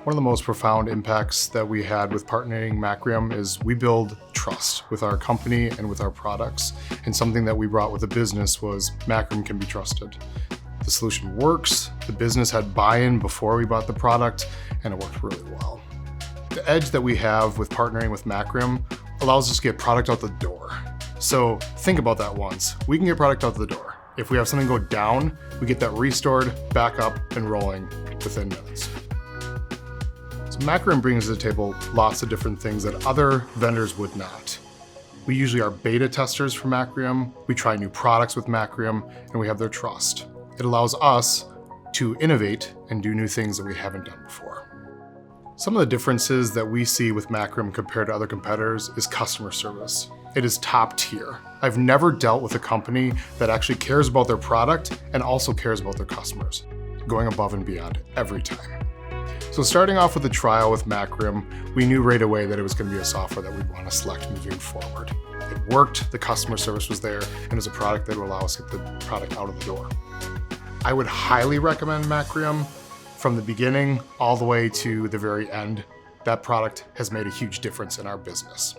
One of the most profound impacts that we had with partnering Macrium is we build trust with our company and with our products. And something that we brought with the business was Macrium can be trusted. The solution works, the business had buy-in before we bought the product, and it worked really well. The edge that we have with partnering with Macrium allows us to get product out the door. So think about that once. We can get product out the door. If we have something go down, we get that restored, back up, and rolling within minutes. So Macrium brings to the table lots of different things that other vendors would not. We usually are beta testers for Macrium, we try new products with Macrium, and we have their trust. It allows us to innovate and do new things that we haven't done before. Some of the differences that we see with Macrium compared to other competitors is customer service. It is top tier. I've never dealt with a company that actually cares about their product and also cares about their customers, going above and beyond every time. So starting off with the trial with Macrium, we knew right away that it was going to be a software that we'd want to select moving forward. It worked, the customer service was there, and it was a product that would allow us to get the product out of the door. I would highly recommend Macrium from the beginning all the way to the very end. That product has made a huge difference in our business.